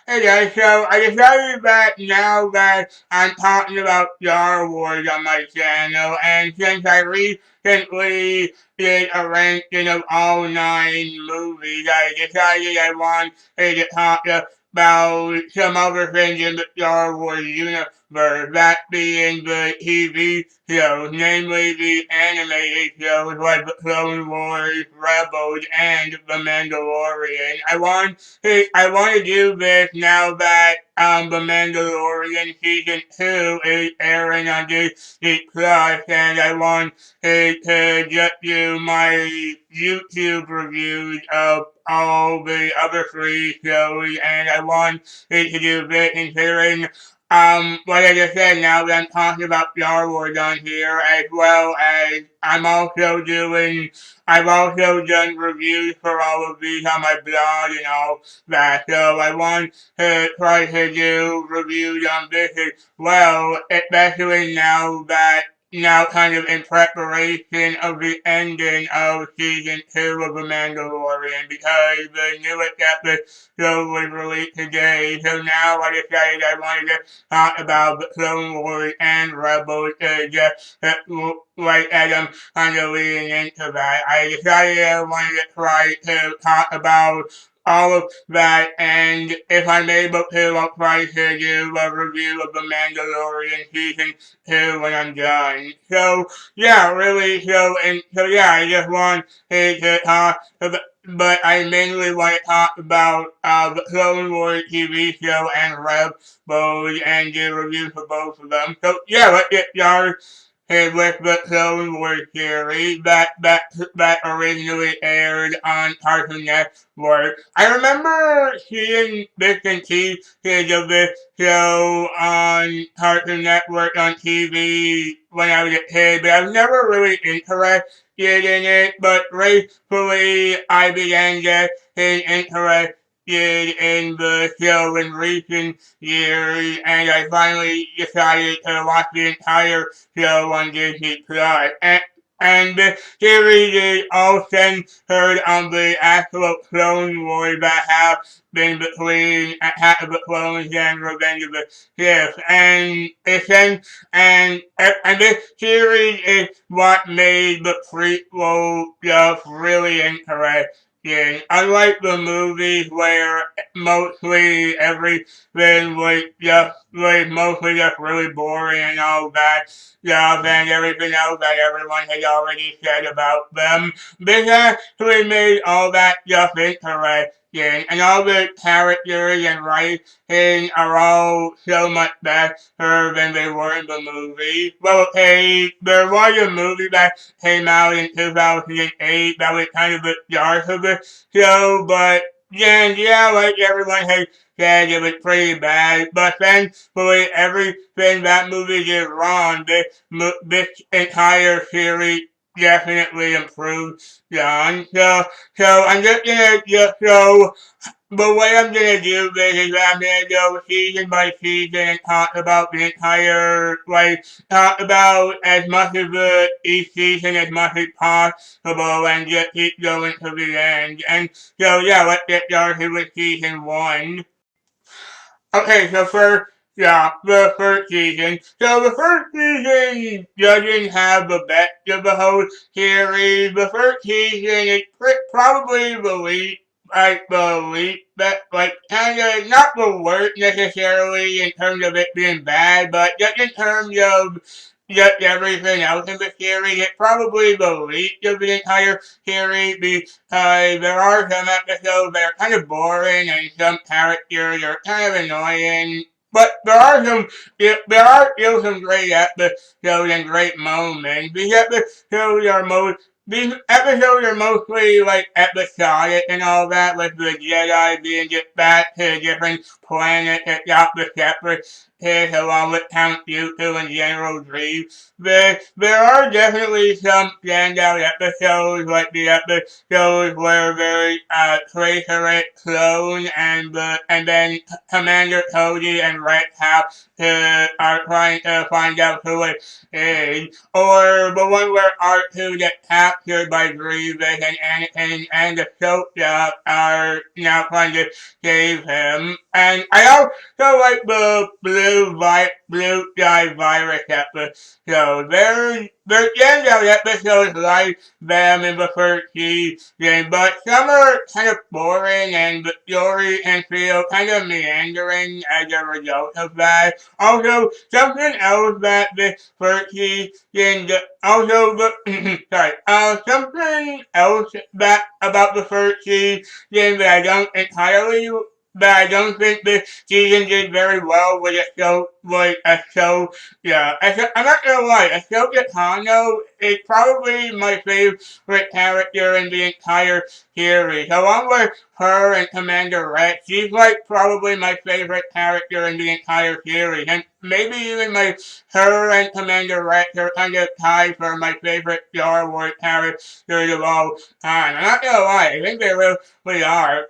Okay, so I decided that now that I'm talking about Star Wars on my channel, and since I recently did a ranking of all 9 movies, I decided I wanted to talk about some other things in the Star Wars universe, that being the TV shows, namely the animated shows like The Clone Wars, Rebels, and The Mandalorian. I want to do this now that The Mandalorian Season 2 is airing on Disney Plus, and I want to just do my YouTube reviews of all the other 3 shows, and I want to do this considering like I just said, now that I'm talking about Star Wars on here, as well as I've also done reviews for all of these on my blog and all that, so I want to try to do reviews on this as well, especially now kind of in preparation of the ending of season 2 of The Mandalorian, because the newest episode was released today, so now I decided I wanted to talk about the Clone Wars and Rebels, just right as I'm kind of leading into that. I decided I wanted to try to talk about all of that, and if I'm able to, I'll try to do a review of The Mandalorian Season 2 when I'm done. So, yeah, really, so, I just want to talk about, but I mainly want to talk about the Clone Wars TV show and Rebels and do reviews for both of them. So, yeah, let's get started with the Clone Wars series that originally aired on Cartoon Network. I remember seeing bits and pieces of this show on Cartoon Network on TV when I was a kid, but I was never really interested in it. But recently, I began getting interested in the show in recent years, and I finally decided to watch the entire show on Disney Plus. And the series is all centered on the actual Clone Wars that have been between Attack of the Clones and Revenge of the Sith. And this series is what made the prequel stuff really interesting. Unlike the movies where everything was mostly just really boring and all that stuff and everything else that everyone had already said about them, this actually made all that stuff interesting. And all the characters and writing are all so much better than they were in the movie. Well, okay, there was a movie that came out in 2008 that was kind of the start of the show, but yeah, like everyone has said, it was pretty bad. But thankfully, everything that movie did wrong, this entire series definitely improved on. So I'm just gonna just show the way I'm gonna do this is I'm gonna go season by season and talk about the entire, talk about as much of each season as much as possible and just keep going to the end. And so, yeah, let's get started with season 1. Okay, so the first season. So the first season doesn't have the best of the whole series. The first season is probably the least, kind of not the worst necessarily in terms of it being bad, but just in terms of just everything else in the series, it's probably the least of the entire series because there are some episodes that are kind of boring and some characters are kind of annoying. But there are still some great episodes and great moments. These episodes are mostly like episodic and all that, with the Jedi being just back to a different planet that got the separatists along with Count Dooku and General Grievous. There are definitely some standout episodes, like the episodes where very traitorous clone and then Commander Cody and Rex are trying to find out who it is, or the one where R2 gets captured by Grievous, and Anakin and Ahsoka are now trying to save him. And I also like the blue sky virus episode. There's standout episodes like them in the first season, but some are kind of boring and the story can feel kind of meandering as a result of that. Also, something else that the first season, also the, sorry, something else that about the first season that I don't think this season did very well with a show. Yeah, I'm not gonna lie, Ahsoka Tano is probably my favorite character in the entire series. Along with her and Commander Rex, she's like probably my favorite character in the entire series. And maybe even her and Commander Rex are kind of tied for my favorite Star Wars characters of all time. I'm not gonna lie, I think they really are.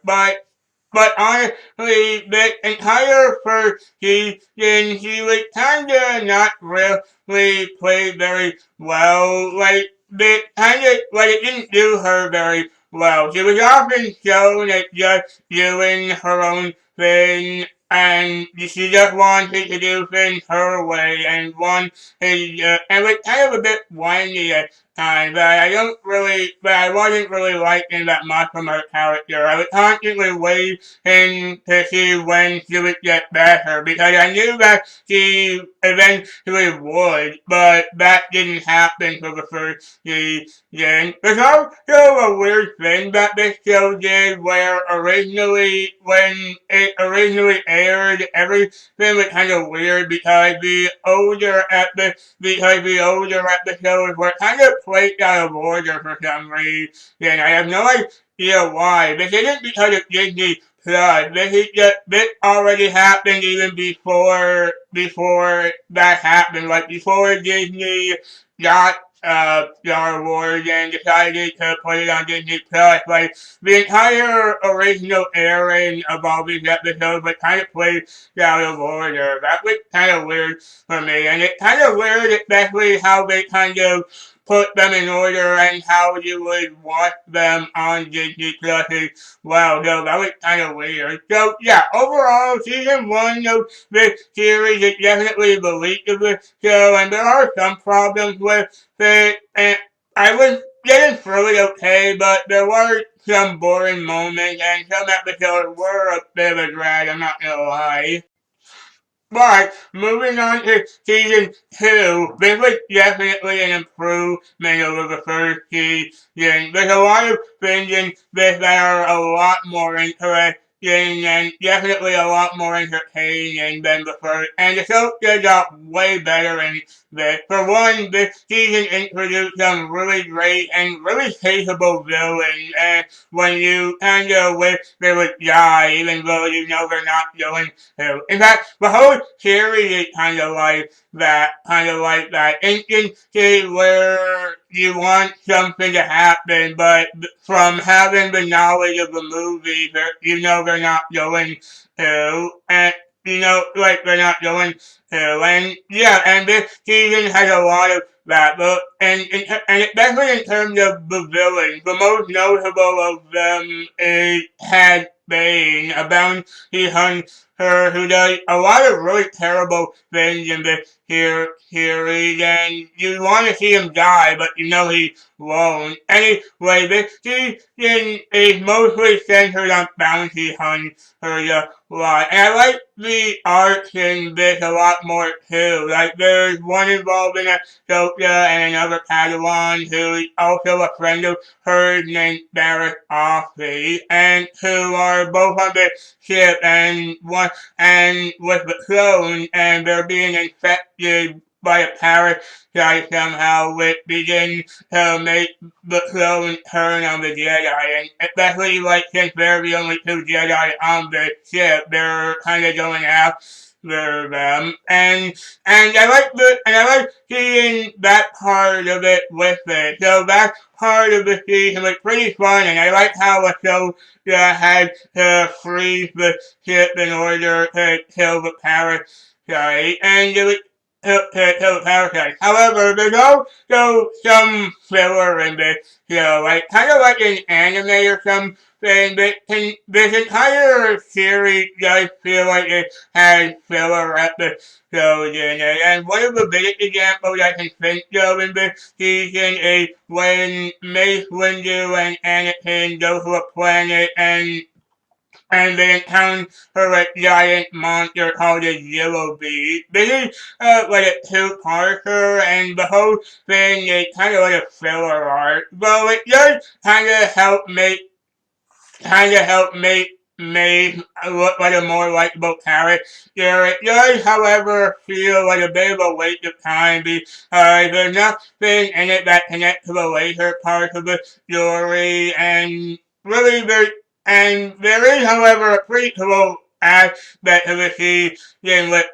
But honestly, the entire first season, he was kinda not really played very well. Like it didn't do her very well. She was often shown as just doing her own thing, and she just wanted to do things her way, and was kind of a bit whiny at times. But I wasn't really liking that much from her character. I was constantly waiting to see when she would get better, because I knew that she eventually would, but that didn't happen for the first season. There's also a weird thing that this show did where when it originally aired, everything was kind of weird because the older episodes were kind of placed out of order for some reason. I have no idea why. This isn't because of Disney Plus. This already happened even before that happened. Like before Disney got Star Wars and decided to put it on Disney Plus. Like the entire original airing of all these episodes was kind of placed out of order. That was kind of weird for me, and it's kind of weird, especially how they kind of put them in order and how you would watch them on Disney Plus as well. So that was kind of weird. So yeah, overall, season one of this series is definitely the least of the show, and there are some problems with it. And I was getting through it okay, but there were some boring moments, and some episodes were a bit of a drag. I'm not gonna lie. But moving on to season two, this was definitely an improvement over the first season. There's a lot of things in this that are a lot more interesting and definitely a lot more entertaining than the first. And the show got way better in this. For one, this season introduced some really great and really hateable villains. And when you kind of wish they would die, even though you know they're not going to. In fact, the whole series is kind of like that instance where you want something to happen, but from having the knowledge of the movie, you know they're not going to, and like they're not going to, and yeah, and this season has a lot of that, but and especially in terms of the villains, the most notable of them is Cad Bane, a bounty hunter who does a lot of really terrible things in the series, and you want to see him die, but you know he won't. Anyway, this season is mostly centered on bounty hunters a lot, and I like the arcs in this a lot more too. Like there's one involving Ahsoka and another Padawan who is also a friend of hers named Barriss Offee, and who are both on the ship and with the clone, and they're being infected by a parasite somehow, which begins to make the clone turn on the Jedi, and especially like since they're the only two Jedi on the ship, they're kind of going after them, and I like seeing that part of it with it. So that part of the season was pretty fun, and I like how the show had to freeze the ship in order to kill the parasite, and to Parasite. However, there's also some filler in this show, like kind of like an anime or something. This entire series does feel like it has filler episodes in it. And one of the biggest examples I can think of in this season is when Mace Windu and Anakin go to a planet and they encounter a giant monster called a Yellow Beast. This is like a two-parter, and the whole thing is kind of like a filler arc. But it does kind of help make me look like a more likable character. It does, however, feel like a bit of a waste of time because there's nothing in it that connects to the later parts of the story, and really there is, however, a pretty cool aspect of the season with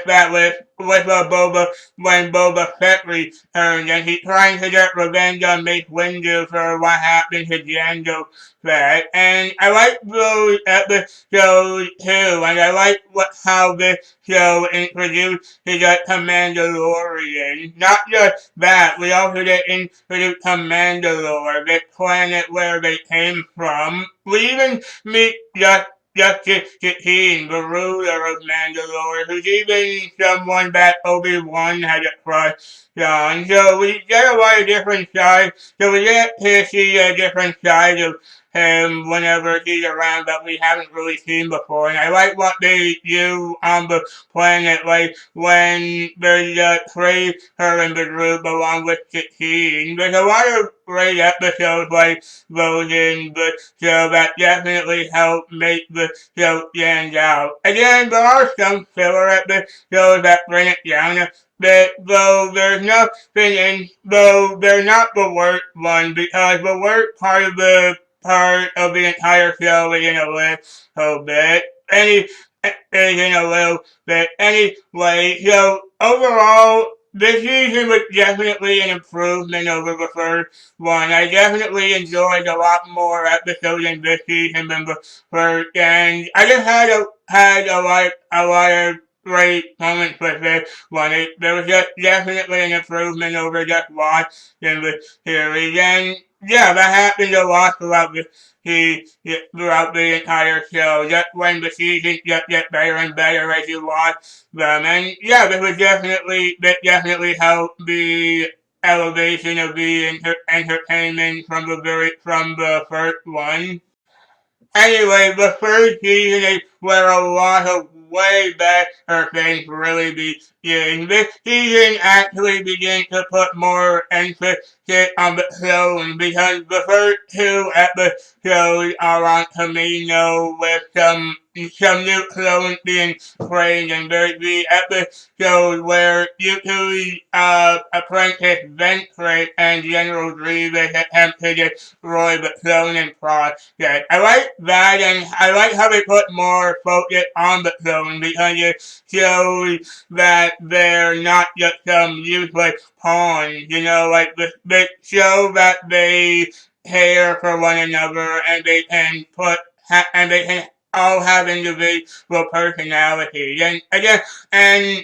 Boba when Boba Fett returns and he's trying to get revenge on Mace Windu for what happened to Jango Fett. And I like those episodes too, and I like how this show introduces us to Mandalorian. Not just that, we also get introduced to Mandalore, the planet where they came from. We even meet Justice Satine, the ruler of Mandalore, who's even someone that Obi-Wan had a crush on. So we get a lot of different sides. So we get to see a different side of him whenever he's around that we haven't really seen before. And I like what they do on the planet, like when there's Trey, her and the group along with Satine. There's a lot of great episodes like those in the show that definitely help make the show stand out. Again, there are some filler episodes that bring it down a bit, though they're not the worst one, because the worst part of the entire show is in a little bit. Anyway. So overall, this season was definitely an improvement over the first one. I definitely enjoyed a lot more episodes in this season than the first, and I just had a lot of great moments with this one. There was just definitely an improvement over just watching the series, and yeah, that happened a lot throughout the entire show. Just when the seasons just get better and better as you watch them, and yeah, this definitely helped the elevation of the entertainment from the first one. Anyway, the first season is where a lot of way better things really begin. This season actually begins to put more emphasis on the clone because the first two episodes are on Camino with some new clones being trained, and there's the episode where Yuki's apprentice Ventress and General Grievous attempt to destroy the cloning process. I like that, and I like how they put more focus on the clone because it shows that they're not just some useless pawns, like they show that they care for one another and they can all have individual personalities. And again, and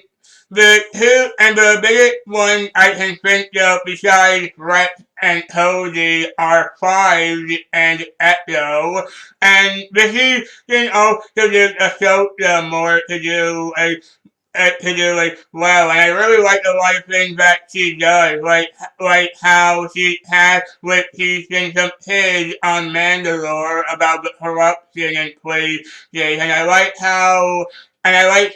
the biggest one I can think of besides Rex and Cody are Five and Echo. And the season also gives Ahsoka more to do well, and I really like a lot of things that she does, like how she has with teaching some kids on Mandalore about the corruption in places, and I like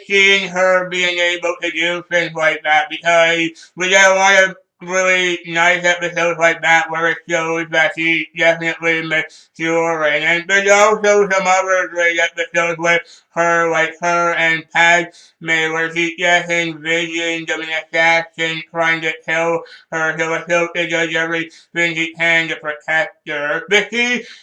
seeing her being able to do things like that because we get a lot of really nice episodes like that where it shows that she's definitely maturing, and there's also some other great episodes with her, like her and Padme, where she just envisioned of an assassin trying to kill her, so Ahsoka does everything she can to protect her. The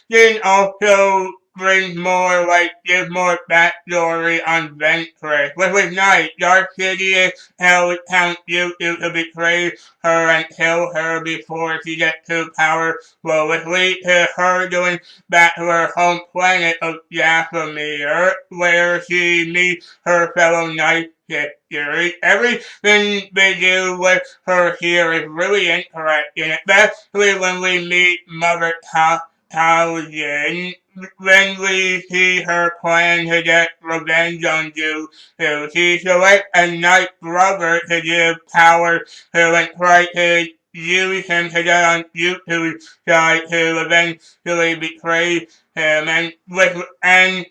season also brings more, gives more backstory on Ventress. Which was nice. Dark Sidious held Count Dooku to betray her and kill her before she gets to power, which leads to her going back to her home planet of Dathomir, where she meets her fellow Night Sisters. Everything they do with her here is really interesting, especially when we meet Mother Talzin. When we see her plan to get revenge on Dooku, she selects a Night Brother to give power to and try to use him to get on Dooku's side to eventually betray him, and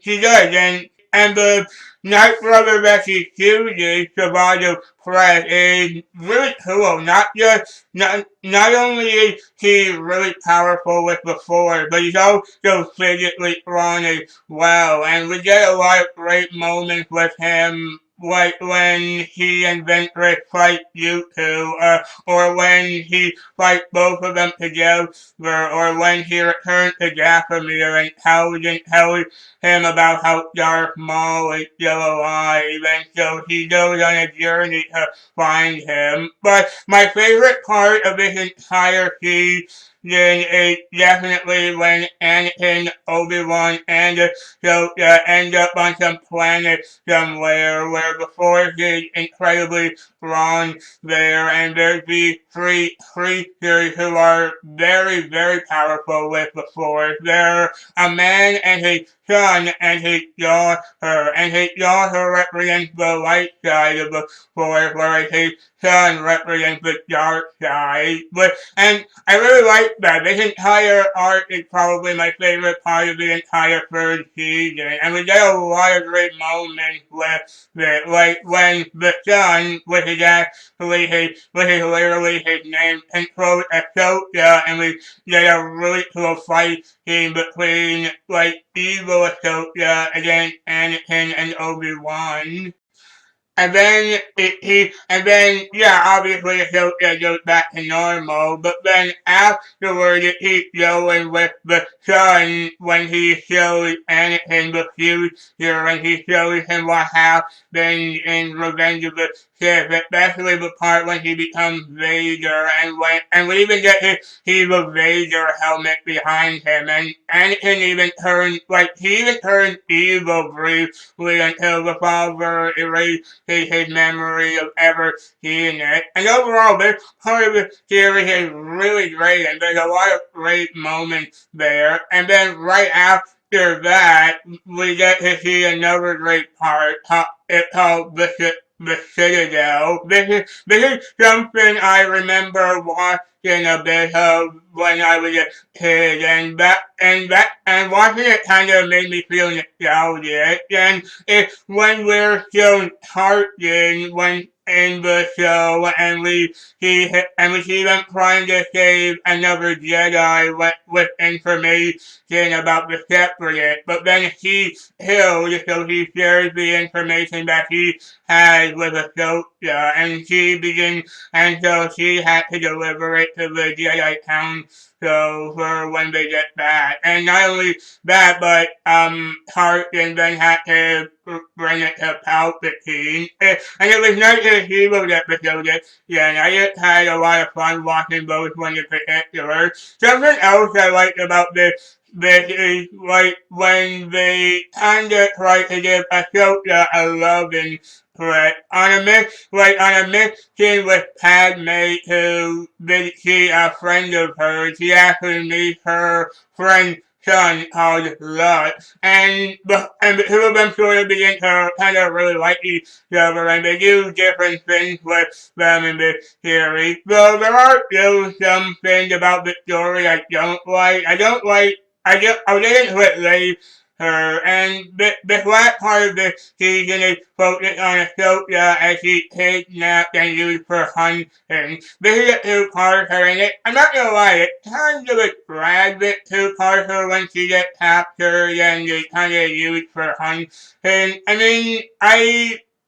she does, and the Night Brother that she chooses to Survival Press is really cool. Not only is he really powerful with the Force, but he's also physically strong as well. And we get a lot of great moments with him, like when he and Ventress fight Dooku, or when he fights both of them together, or when he returns to Dathomir and tells him about how Darth Maul is still alive, and so he goes on a journey to find him. But my favorite part of this entire season is definitely when Anakin, Obi-Wan, and Ahsoka end up on some planet somewhere where the Force is incredibly strong there, and there's these three creatures who are very, very powerful with the Force. They're a man and his son and his daughter, and his daughter represents the light side of the Force, whereas his son represents the dark side. And I really like that. This entire arc is probably my favorite part of the entire third season, and we get a lot of great moments with it, like when the son, which is literally his name, controls Ahsoka, and we get a really cool fight scene between evil Ahsoka against Anakin and Obi-Wan. And then obviously Ahsoka goes back to normal, but then afterward it keeps going with the son when he shows Anakin the future, and he shows him what happened in Revenge of the Sith, especially the part when he becomes Vader, and we even get his Vader helmet behind him, and Anakin he even turns evil briefly until the father erases his memory of ever seeing it. And overall, this part of the series is really great, and there's a lot of great moments there. And then right after that, we get to see another great part. It's called the Citadel. This is something I remember watching a bit of when I was a kid, and watching it kind of made me feel nostalgic. And it's when we're shown Tarkin when in the show, and we see them trying to save another Jedi with information about the Separatists, but then he's killed, so he shares the information that he has with Ahsoka, and so she had to deliver it to the Jedi Council for when they get back. And not only that, but Tarkin then had to bring it to Palpatine. And it was nice to see those episodes. Yeah, and I just had a lot of fun watching those ones in particular. Something else I liked about this is when they kinda try to give Ahsoka a loving threat on a mission with Padme to see a friend of hers. She actually meets her friend son called Lux, and the two of them sort of begin to kind of really like each other, and they do different things with them in this series. So there are still some things about the story I don't like. I didn't quit late her, and the last part of the season is focused on Ahsoka as she kidnapped and used for hunting. This is a two-parter, and I'm not gonna lie, it kind of a drag bit two-parter when she gets captured and they kind of used for hunting. I mean,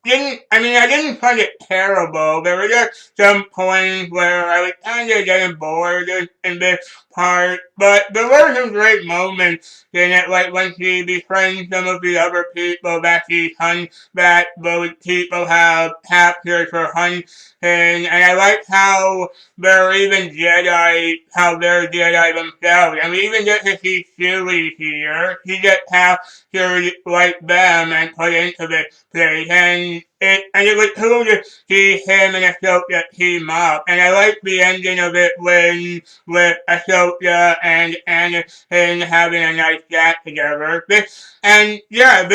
I didn't find it terrible. There were just some points where I was kind of getting bored in this part, but there were some great moments in it, like when she befriends some of the other people that she hunts, that those people have captured for hunting, and I like how they're even Jedi, how they're Jedi themselves, and we even get to see Chewie here. He gets how to like them and put into the place, and it was cool to see him and Ahsoka team up, and I like the ending of it when with Ahsoka and Anakin having a nice chat together. And yeah,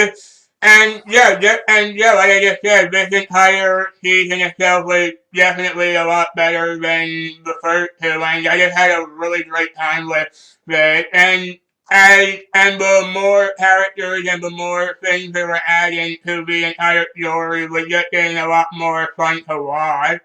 like I just said, this entire season itself was definitely a lot better than the first two, and I just had a really great time with it. And the more characters and the more things they were adding to the entire story was just getting a lot more fun to watch.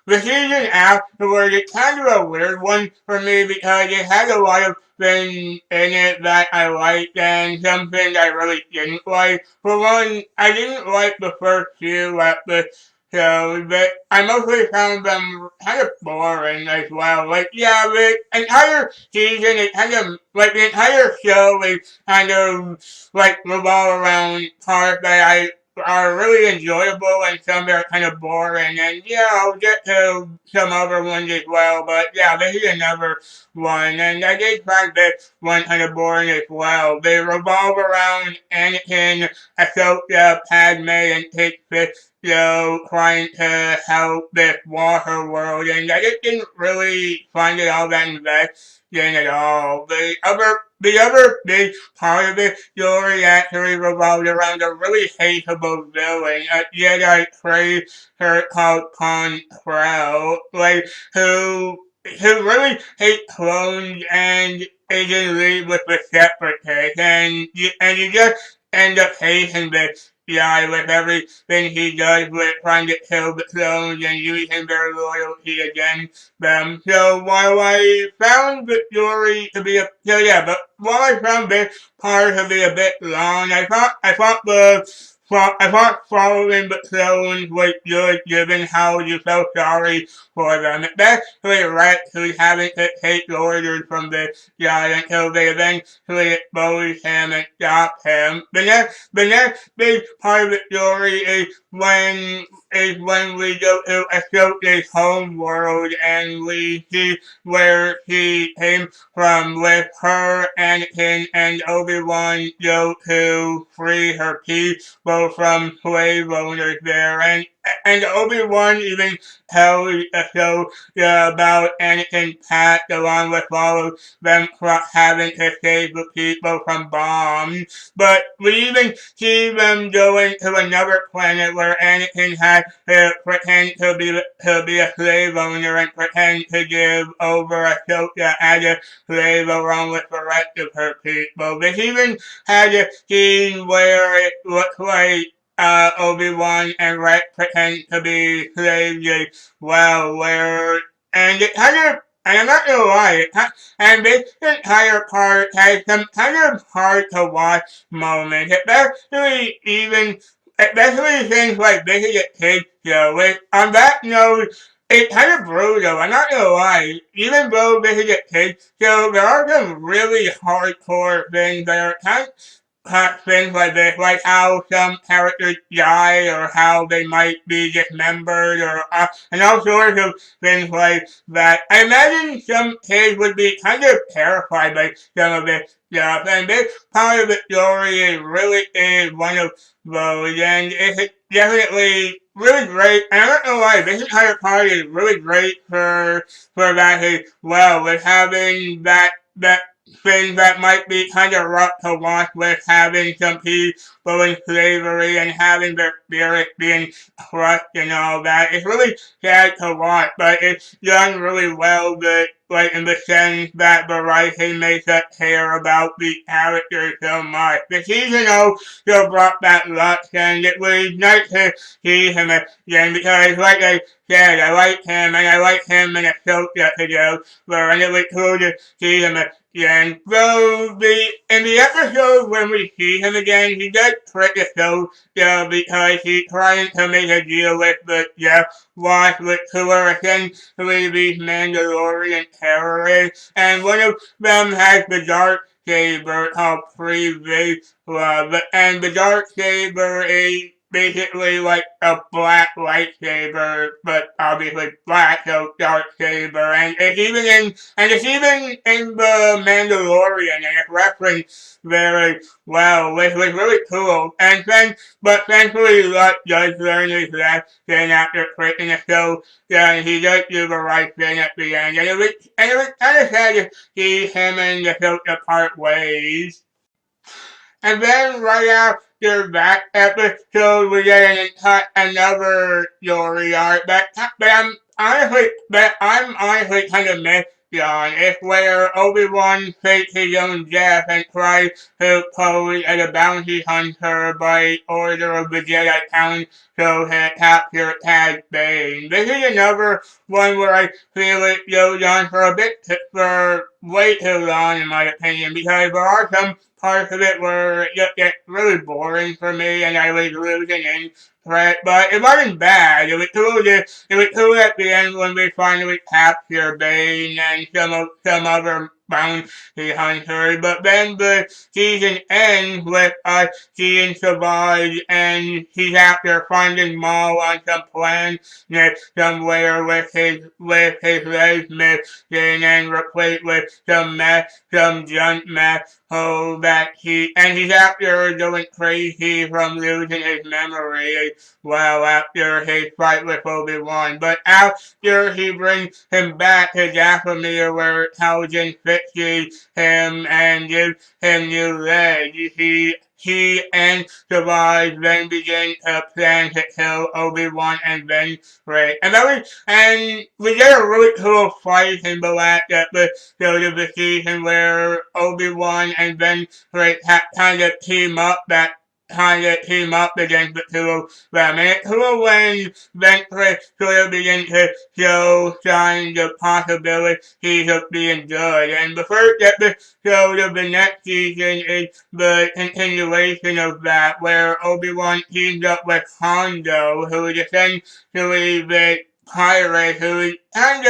The season afterward is kind of a weird one for me because it had a lot of things in it that I liked and some things I really didn't like. For one, I didn't like the first few episodes, but I mostly found them kind of boring as well. Like, yeah, the entire season, it kind of, like, the entire show is kind of, like, revolve around parts that I are really enjoyable and some that are kind of boring. And yeah, I'll get to some other ones as well. But yeah, this is another one. And I did find this one kind of boring as well. They revolve around Anakin, Ahsoka, Padme, and Kate Fitzgerald trying to help this water world. And I just didn't really find it all that investing at all. The other big part of the story actually revolved around a really hateable villain, a Jedi traitor called Con like who really hates clones and is in league with the separatists, and you just end up hating this guy with everything he does with trying to kill the clones and using their loyalty against them. So while I found the story to be but while I found this part to be a bit long, I thought following the clones was good given how you felt sorry for them, especially Rex who's having to take orders from the guy until they eventually expose him and stop him. The next big part of the story is when we go to Ahsoka's home world and we see where she came from with her, Anakin, and Obi-Wan go to free her people from slave owners there. And Obi-Wan even tells Ahsoka about Anakin's past along with all of them having to save the people from bombs. But we even see them going to another planet where Anakin had to pretend to be a slave owner and pretend to give over Ahsoka as a slave along with the rest of her people. This even had a scene where it looks like Obi-Wan and Rex pretend to be slaves as well, and it kind of, and I'm not gonna lie, and this entire part has some kind of hard to watch moments, especially things like this is a kid show. On that note, it's kind of brutal. I'm not gonna lie. Even though this is a kid show, there are some really hardcore things that are kind of things like this, like how some characters die or how they might be dismembered and all sorts of things like that. I imagine some kids would be kind of terrified by some of this stuff, and this part of the story is one of those, and it's definitely really great. And I'm not gonna lie, this entire part is really great for that as well, with having that thing that might be kind of rough to watch with having some people in slavery and having their spirit being crushed and all that. It's really sad to watch, but it's done really well, but like in the sense that the writing makes us care about the characters so much. The season also brought back Lux, and it was nice to see him again because, like I said, I like him and I like him in Ahsoka together, and it was cool to see him And so in the episode when we see him again, he does trick the show because he's trying to make a deal with the Jeff Watts, who are essentially these Mandalorian terrorists, and one of them has the dark saber called Free Love, and the dark saber is basically like a black lightsaber, but obviously black, so dark saber, and it's even in the Mandalorian, and it's referenced very well, which was really cool. But thankfully, Luck does learn his lesson after quitting the show. Yeah, he does do the right thing at the end, and it was kind of sad to see him and the show part ways. And then right after that episode, we get another story arc. But I'm honestly kind of missed on. It's where Obi-Wan fakes his own death and tries to pose as a bounty hunter by order of the Jedi Council to capture Cad Bane. This is another one where I feel it goes on for way too long in my opinion, because there are some parts of it were just get really boring for me, and I was losing interest. But it wasn't bad. It was cool at the end when we finally captured Bane and some other bounty hunters. But then the season ends with us seeing Savage, and he's after finding Maul on some planet somewhere with his legs missing and replaced with some junk mess. Oh, he's after going crazy from losing his memory well after his fight with Obi-Wan. But after he brings him back to Dathomir where Talzin fixes him and gives him new legs, he and Savage then begin to plan to kill Obi-Wan and then Rey. And we get a really cool fight in the last episode of the season where Obi-Wan and Ben Rey kind of team up against the two of them. And it's cool when Ventress sort of begin to show signs of possibility of being good. And the first episode of the next season is the continuation of that, where Obi-Wan teams up with Hondo, who is essentially the pirate who is kind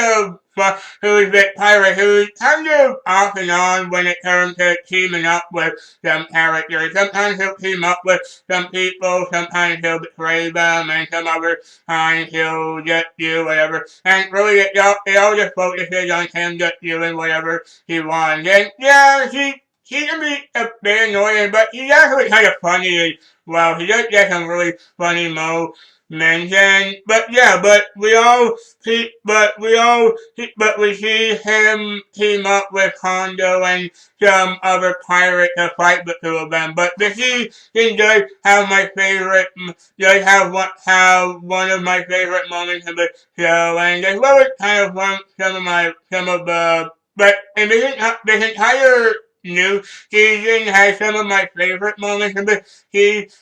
of off and on when it comes to teaming up with some characters. Sometimes he'll team up with some people, sometimes he'll betray them, and some other times he'll just do whatever. And really, it all just focuses on him just doing whatever he wants. And yeah, he can be a bit annoying, but he's actually kind of funny as well. He does get some really funny moments. But we see him team up with Hondo and some other pirate to fight the two of them. But the season does have one of my favorite moments of the show, and as well as kind of some of the. But in this entire new season has some of my favorite moments of the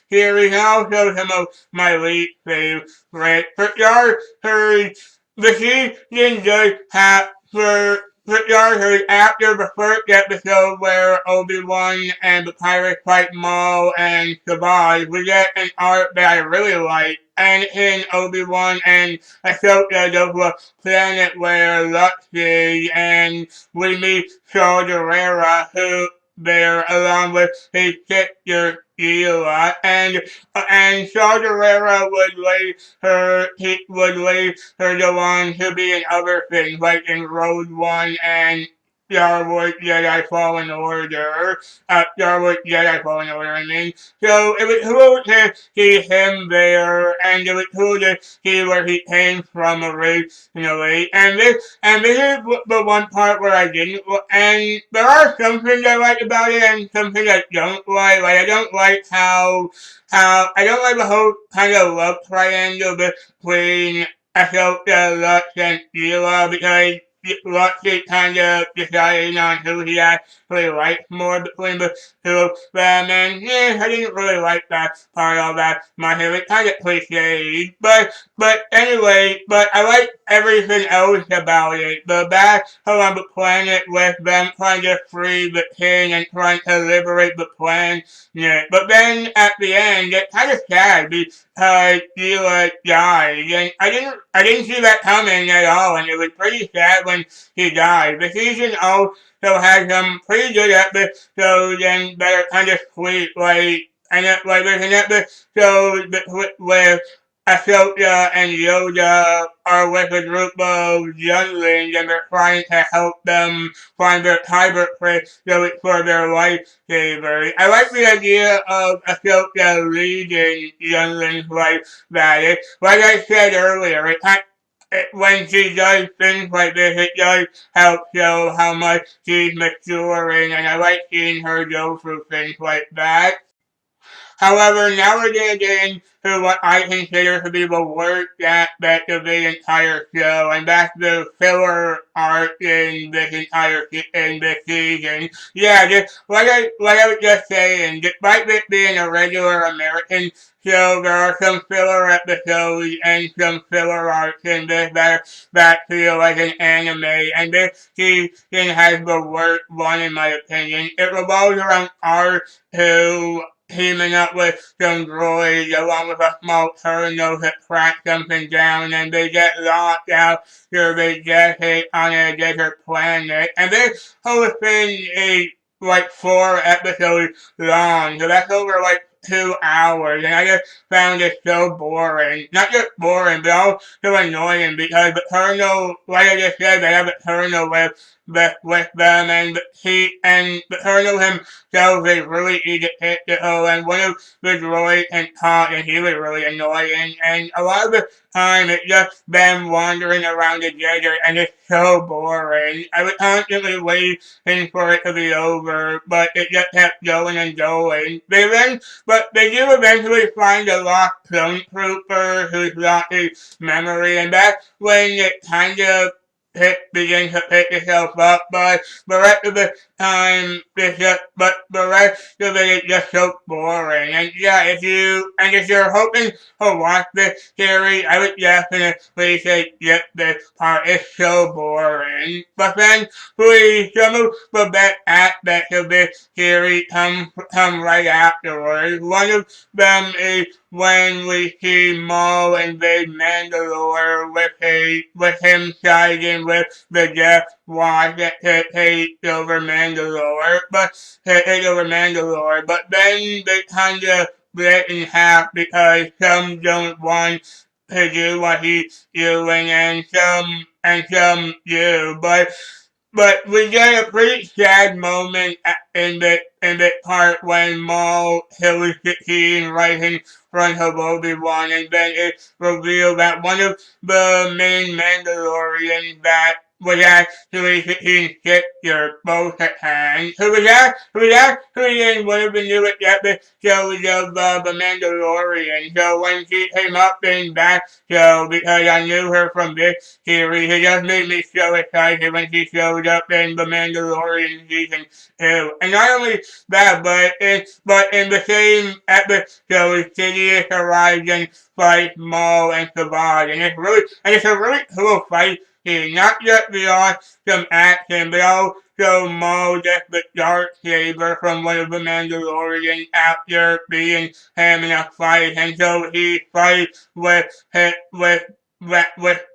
series, and also some of my least favorite. The season does have for starters, after the first episode where Obi-Wan and the pirates fight Maul and Savage, we get an arc that I really like. And in Obi-Wan and Ahsoka go to a planet where Lux is, and we meet Saw Gerrera, who there along with his sister Sheila, and Saw Gerrera would leave her the one to be in other things, like in Road One and Star Wars Jedi Fallen Order. Star Wars Jedi Fallen Order, I mean. So it was cool to see him there, and it was cool to see where he came from originally. And this is the one part where I didn't, and there are some things I like about it, and some things I don't like. Like, I don't like I don't like the whole kind of love triangle between Ahsoka, Lux, and Sheila, because Lucky kind of deciding on who he actually liked more between the two of them, and yeah, I didn't really like that part of that much. It was kind of cliche, but anyway, but I like everything else about it. The Battle on the planet with them trying to free the king and trying to liberate the planet. But then at the end, it's kind of sad because Sheila died, and I didn't see that coming at all, and it was pretty sad when he died. The season also has some pretty good episodes and that are kind of sweet, like there's an episode with Ahsoka and Yoda are with a group of younglings and they're trying to help them find their kyber crystal for their lightsaber. I like the idea of Ahsoka leading younglings like that. Like I said earlier, when she does things like this, it does help show how much she's maturing, and I like seeing her go through things like that. However, now we're going to get into what I consider to be the worst aspect of the entire show, and that's the filler arc in this season. Yeah, just like I was just saying, despite this being a regular American show, there are some filler episodes and some filler arcs in this that feel like an anime, and this season has the worst one in my opinion. It revolves around R2 teaming up with some droids along with a small terminal to track something down, and they get lost out to the desert on a desert planet. And this whole thing is like 4 episodes long, so that's over like 2 hours, and I just found it so boring. Not just boring, but also annoying because the Colonel, like I just said, they have a Colonel with them, and the Colonel himself is really egotistical, and one of the droids can talk, and he was really annoying, and a lot of the time it's just them wandering around the desert, and it's so boring. I was constantly waiting for it to be over, but it just kept going and going. But they do eventually find a lost clone trooper who's lost his memory, and that's when it kind of begins to pick itself up, but the rest of the time the rest of it is just so boring. And yeah, if you're hoping to watch this series, I would definitely say yes, this part is so boring. But then please, some of the best aspects of this series come right afterwards. One of them is when we see Maul invade Mandalore with him siding with the Death Watch to take over Mandalore, but then they kind of split in half because some don't want to do what he's doing and some do, but we get a pretty sad moment in the part when Maul kills the king right in front of Obi-Wan, and then it's revealed that one of the main Mandalorians that was actually the king's sister, Bo-Katan, who was actually in one of the newest episodes of The Mandalorian. So when she came up in that show, because I knew her from this series, it just made me so excited when she showed up in The Mandalorian season 2. And not only that, but in the same episode, Sidious arrives and fights Maul and Savage, and it's a really cool fight scene. Not just the awesome action, but also Maul gets the dark saber from one of the Mandalorians after being him in a fight, and so he fights with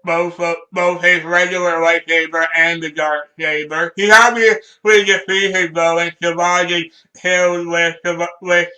both his regular lightsaber and the dark saber. He obviously defeats his bow, and Savage is killed with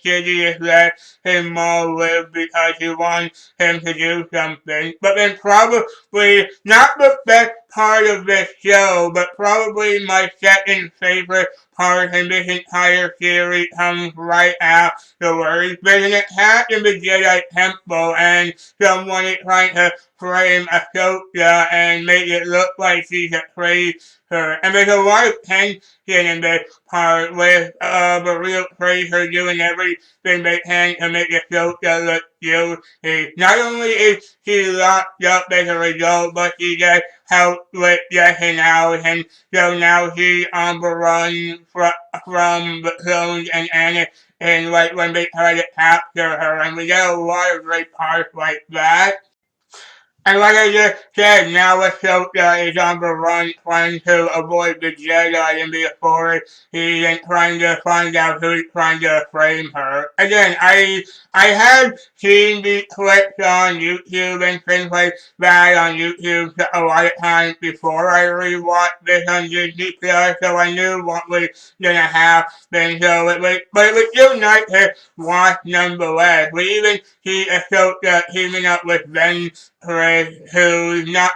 Sidious let him Maul live because he wants him to do something. But then probably not the best part of this show, but probably my second favorite part in this entire series comes right afterwards. There's an attack in the Jedi Temple, and someone is trying to frame Ahsoka and make it look like she's a her. And there's a lot of tension in this part with the real Fraser doing everything they can to make the show look guilty. Not only is she locked up as a result, but she just helped with getting out, and so now she's on the run from the clones and Anna, and like when they try to capture her, and we get a lot of great parts like that. And like I just said, now Ahsoka is on the run trying to avoid the Jedi in the forest. He's trying to find out who's trying to frame her. Again, I have seen the clips on YouTube and things like that on YouTube a lot of times before I rewatched this on Disney Plus, so I knew what was gonna happen. So but it was still nice to watch nonetheless. We even see Ahsoka teaming up with Ben who's now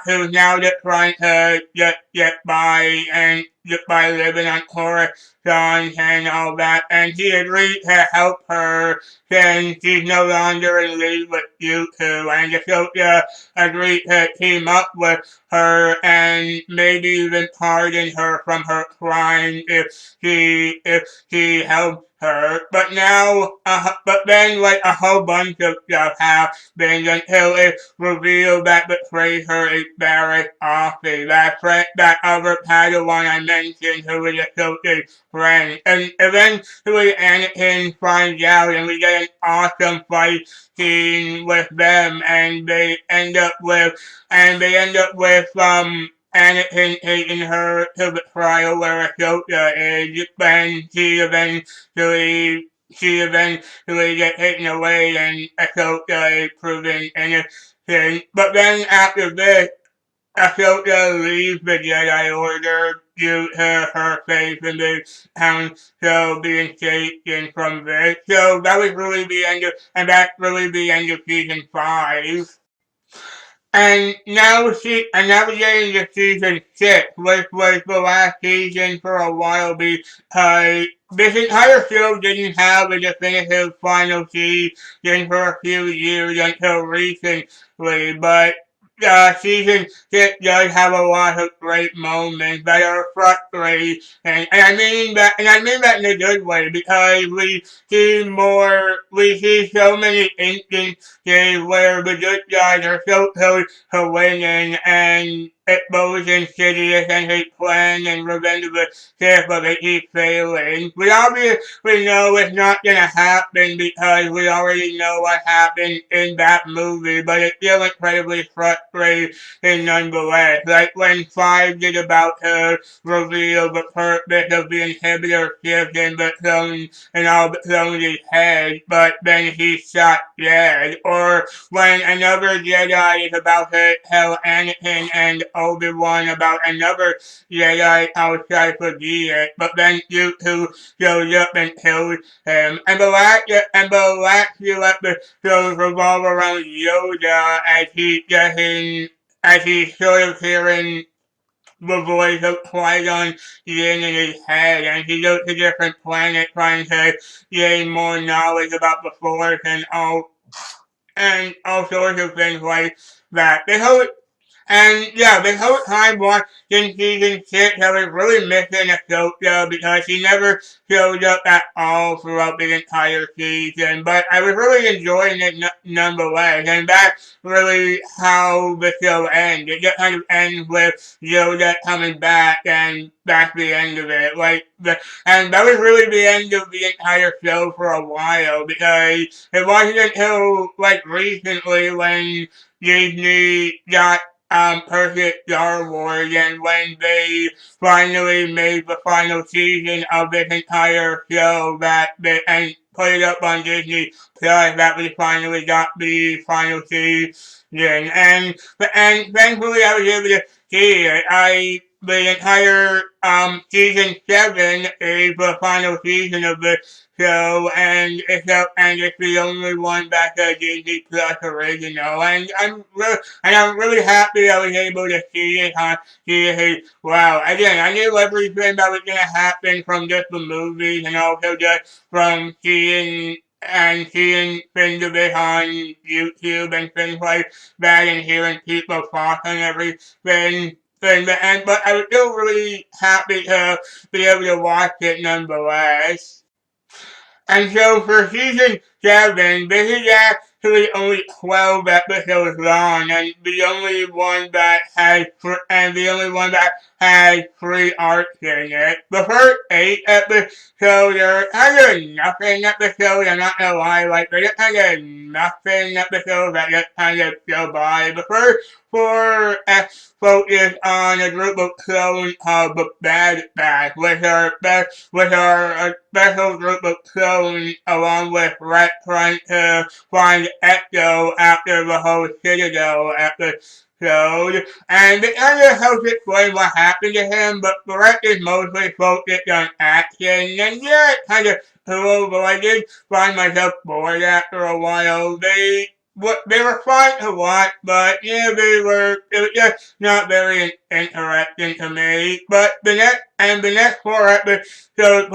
just trying to get by and get by living on Coruscant and all that, and he agreed to help her since she's no longer in league with you two, and Ahsoka agreed to team up with her and maybe even pardon her from her crime if she helps her. But now, but then like a whole bunch of stuff happened until it revealed that betrayed her is Barriss Offee, that other Padawan I mentioned who was Ahsoka's friend. And eventually Anakin finds out and we get an awesome fight scene with them, and they end up with Anakin taking her to the trial where Ahsoka is, and she eventually gets taken away and Ahsoka is proven innocent. But then after this, Ahsoka leaves the Jedi Order due to her faith in the Council being shaken from this. So that was really the end of, and that's really the end of season 5. And now we're getting to season 6, which was the last season for a while because this entire show didn't have a definitive final season for a few years until recently, but season 6 does have a lot of great moments that are frustrating, and I mean that in a good way because we see so many instances where the good guys are so close to winning and exposing Sidious and his plan and Revenge of the Sith, but they keep failing. We obviously know it's not gonna happen because we already know what happened in that movie, but it's still incredibly frustrating nonetheless. Like when Five is about to reveal the purpose of the inhibitor shift in the clone and all the clones' head, but then he's shot dead. Or when another Jedi is about to tell Anakin and Obi-Wan about another Jedi outside for Geass, but then Dooku shows up and kills him. And the last few episodes revolve around Yoda as he's sort of hearing the voice of Qui-Gon Jinn in his head, and he goes to different planets trying to gain more knowledge about the Force and all sorts of things like that. This whole time watching season 6, I was really missing Ahsoka because she never showed up at all throughout the entire season. But I was really enjoying it nonetheless, and that's really how the show ends. It just kind of ends with Yoda coming back, and that's the end of it. And that was really the end of the entire show for a while because it wasn't until like recently when Disney got Perfect Star Wars, and when they finally made the final season of this entire show and put it up on Disney Plus, that we finally got the final season, and thankfully I was able to see it. The entire season 7 is the final season of the show, and it's the only one that's a Disney Plus original, and I'm really happy I was able to see it on TV. Wow, again, I knew everything that was gonna happen from just the movies and also just from seeing things of it on YouTube and things like that and hearing people talk and everything. thing to end, but I was still really happy to be able to watch it nonetheless. And so for season 7, this is actually only 12 episodes long, and the only one that has 3 arcs in it. The first 8 episodes are kind of nothing episodes. I'm not gonna lie, like they're just kind of nothing episodes that just kind of go by. The first 4 focus on a group of clones called the Bad Batch, which are a special group of clones along with Rex trying to find Ecto after the whole Citadel episode. And it kind of helps explain what happened to him, but the rest is mostly focused on action. And yeah, it kind of cool, but I did find myself bored after a while. They were fun to watch, but yeah, it was just not very interesting to me. But the next 4 episodes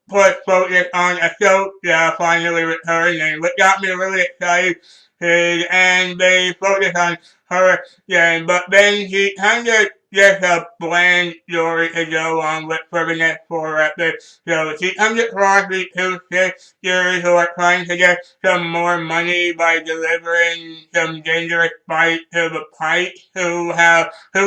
put focus on Ahsoka finally returning, which got me really excited. And they focus on her again, but then she kind of gets a bland story to go on with for the next 4 episodes. So she comes across these 2 sisters who are trying to get some more money by delivering some dangerous spice to the Pikes, who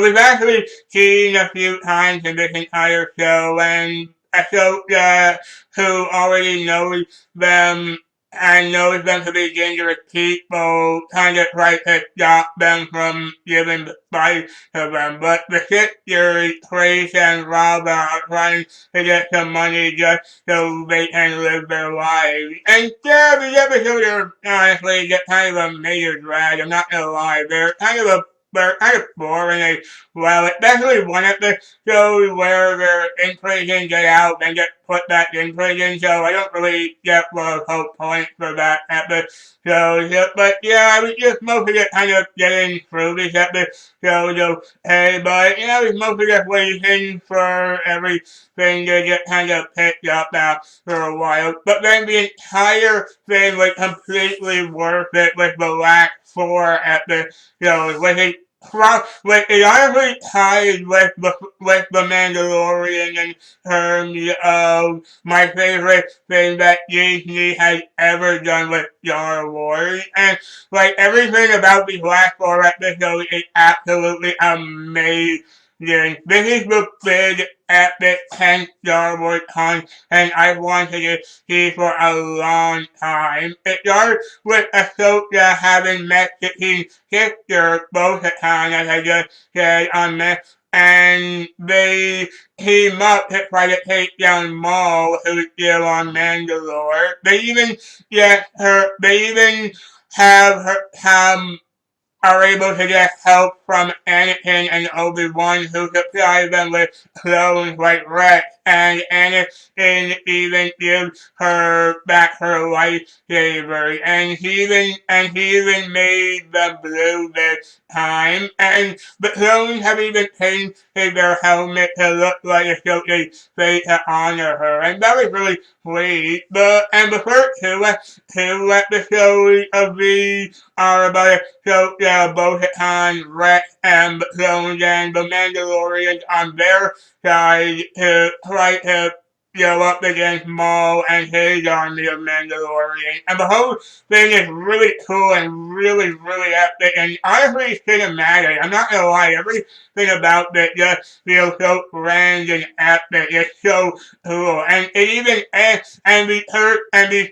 we've actually seen a few times in this entire show, and Ahsoka, who already knows them and knows them to be dangerous people, kind of tries to stop them from giving the spice to them. But the sisters, Trace and Rava, are trying to get some money just so they can live their lives. And yeah, these episodes are honestly just kind of a major drag. I'm not gonna lie, they're kind of boring as well, especially one episode where they're in prison, get out, and get put back in prison, so I don't really get the whole point for that episode. But yeah, I was just mostly just kind of getting through this episode, okay, but yeah, I was mostly just waiting for everything to get kind of picked up after a while. But then the entire thing was completely worth it with the last 4 episodes, which it honestly ties with the Mandalorian in terms of my favorite thing that Disney has ever done with Star Wars. And like everything about these last 4 episodes is absolutely amazing. This is the big epic 10 Star Wars content I've wanted to see for a long time. It starts with Ahsoka having met Sabine's sister Bo-Katan, as I just said on this, and they team up to try to take down Maul, who's still on Mandalore. They even have are able to get help from Anakin and Obi-Wan, who supply them with clones like Rex, and Anakin even gives her back her lightsaber, and he even made them blue this time, and the clones have even painted their helmet to look like a Ahsoka's face to honor her, and that was really sweet. The first 2 episodes of these are about Bo-Katan, Rex, and the clones and the Mandalorians on their side to try to go up against Maul and his army of Mandalorians. And the whole thing is really cool and really, really epic and honestly cinematic. I'm not gonna lie, everything about it just feels so grand and epic. It's so cool. And it even ends, and the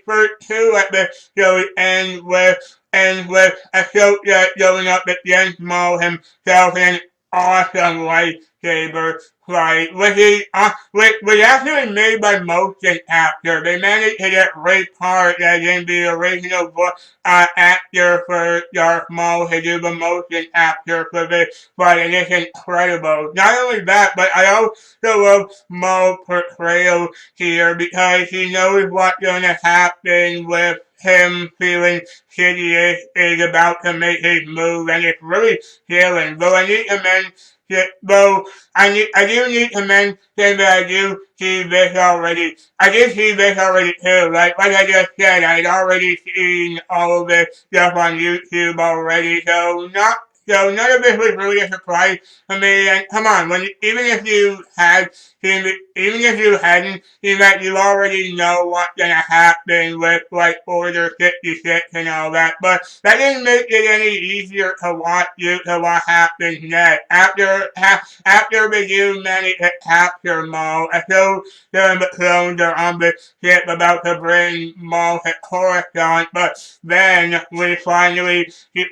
first 2 episodes end with Ahsoka going up against Maul himself in an awesome lightsaber fight, which was actually made by motion capture. They managed to get Ray Park, as in the original actor for Darth Maul, to do the motion capture for this fight, and it's incredible. Not only that, but I also love Maul's portrayal here because he knows what's going to happen with him feeling Sidious is about to make his move, and it's really healing. I do need to mention that I do see this already. I did see this already too. Like I just said, I'd already seen all of this stuff on YouTube already. So So none of this was really a surprise to me. And come on, even if you hadn't, you already know what's gonna happen with like Order 66 and all that. But that didn't make it any easier to watch what happens next. After the you manage to capture Maul, I feel the clones are on the ship about to bring Maul to Coruscant, but then we finally get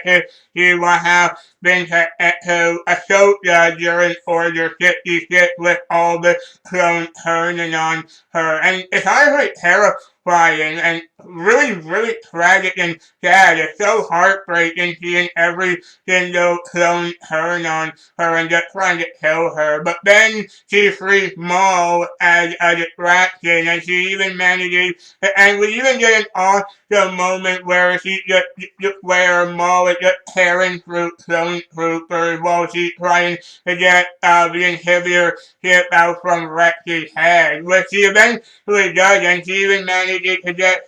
to see what happened to Ahsoka during Order 66 with all the clones turning on her. And it's honestly terrifying and really, really tragic and sad. It's so heartbreaking seeing every single clone turn on her and just trying to kill her. But then she frees Maul as a distraction, and she even manages, and we even get an awesome moment where where Maul is just tearing through clone troopers while she's trying to get the inhibitor chip out from Rex's head, which she eventually does, and she even manages to get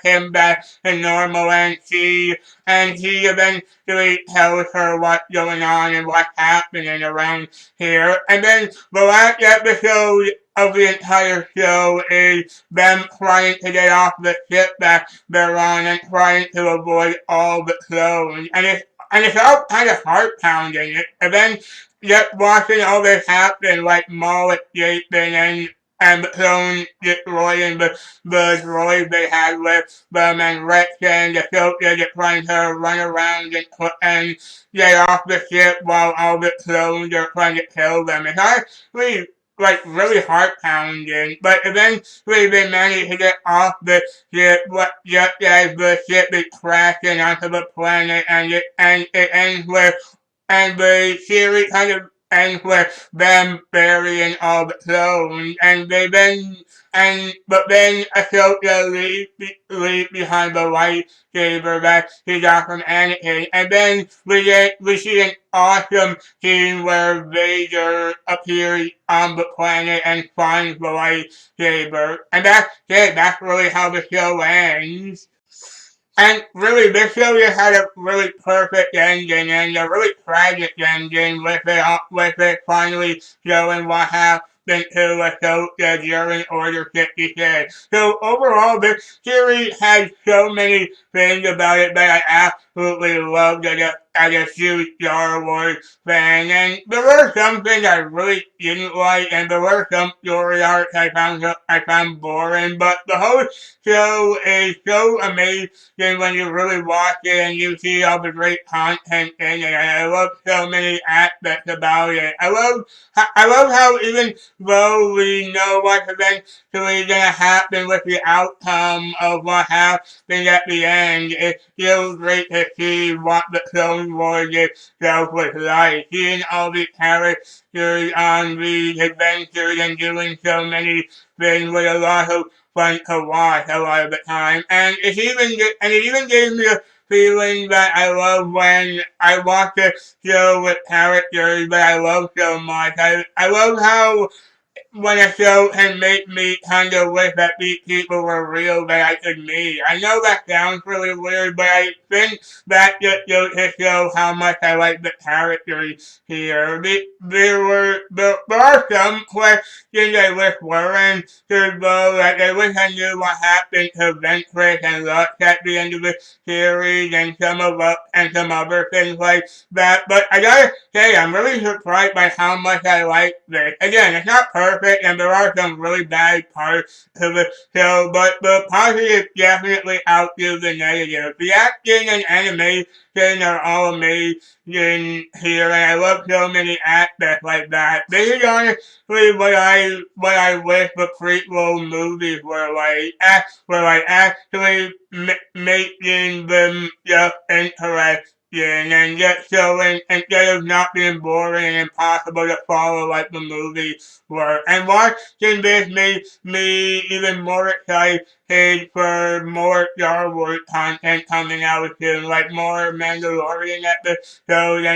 him back to normal, and she eventually tells her what's going on and what's happening around here. And then the last episode of the entire show is them trying to get off the ship that they're on and trying to avoid all the clones. And it's all kind of heart pounding. And then just watching all this happen, like Maul escaping and the clone destroying the droid they had with them, and Rex and Ahsoka just trying to run around and get off the ship while all the clones are trying to kill them. It's honestly like really heart pounding, but eventually they manage to get off the ship just as the ship is crashing onto the planet, and it ends with and the series kind of ends with them burying all the clones, but then Ahsoka leaves behind the lightsaber that she got from Anakin, and then we see an awesome scene where Vader appears on the planet and finds the lightsaber, and that's it. That's really how the show ends. And really, this show just had a really perfect ending and a really tragic ending with it finally showing what happened to Ahsoka during Order 56. So overall, this series has so many things about it that I absolutely loved as a huge Star Wars fan. And there were some things I really didn't like, and there were some story arcs I found boring, but the whole show is so amazing when you really watch it and you see all the great content in it. And I love so many aspects about it. I love how even though we know what's eventually gonna happen with the outcome of what happened at the end, it's still great to see what the Clone Wars itself was like. Seeing all these characters on these adventures and doing so many things with a lot of fun to watch a lot of the time, and it even gave me a feeling that I love when I watch a show with characters that I love so much. I love how when a show can make me kind of wish that these people were real that I could meet. I know that sounds really weird, but I think that just goes to show how much I like the characters here. There are some questions I wish weren't though, like I wish I knew what happened to Ventress and Lux at the end of the series and some other things like that, but I gotta say, I'm really surprised by how much I like this. Again, it's not perfect, and there are some really bad parts to the show, but the positives definitely outdo the negative. The acting and animation are all amazing here, and I love so many aspects like that. This is honestly what I wish the prequel movies were like. Were like actually making them just interesting and just so instead of not being boring and impossible to follow like the movies were. And watching this made me even more excited for more Star Wars content coming out soon, like more Mandalorian episodes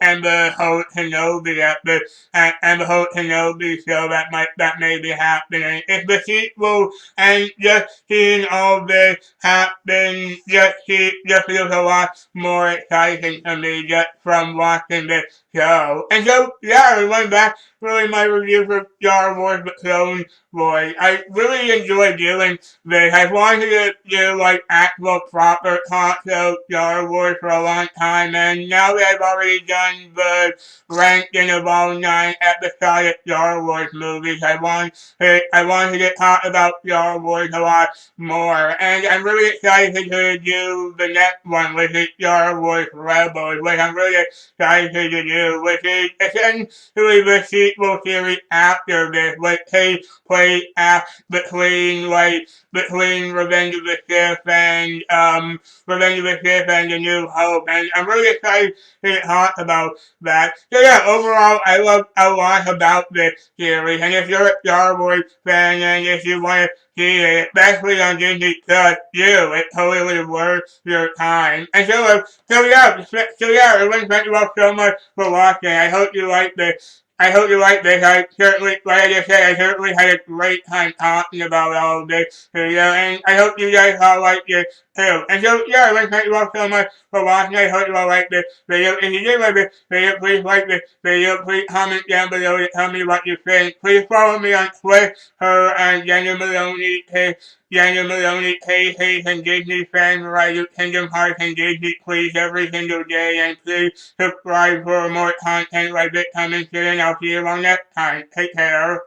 and the whole Kenobi episode and the whole Kenobi show that may be happening. If the sequel and just seeing all this happen just feels a lot more exciting to me just from watching this show. And so yeah, we went back really my review for Star Wars The Clone Wars. I really enjoyed doing this. I wanted to do like actual proper talk show Star Wars for a long time, and now that I've already done the ranking of all 9 episodic Star Wars movies, I wanted to talk about Star Wars a lot more. And I'm really excited to do the next one, which is Star Wars Rebels, which I'm really excited to do, which is essentially the sequel series after this, which takes place between Revenge of the Sith and The New Hope. And I'm really excited to talk about that. So yeah, overall, I love a lot about this series. And if you're a Star Wars fan and if you want to see it, especially on Disney Plus, it totally worth your time. And so yeah, everyone, thank you all so much for watching. I hope you like this. I certainly, like I just said, I certainly had a great time talking about all of this video, and I hope you guys all like it too. And so, yeah, everyone, thank you all so much for watching. I hope you all like this video. If you did like this video, please like this video. Please comment down below to tell me what you think. Please follow me on Twitter and Daniel Maloney, K and Disney fan where I do Kingdom Hearts and Disney Please every single day, and please subscribe for more content like this coming soon. I'll see you all next time. Take care.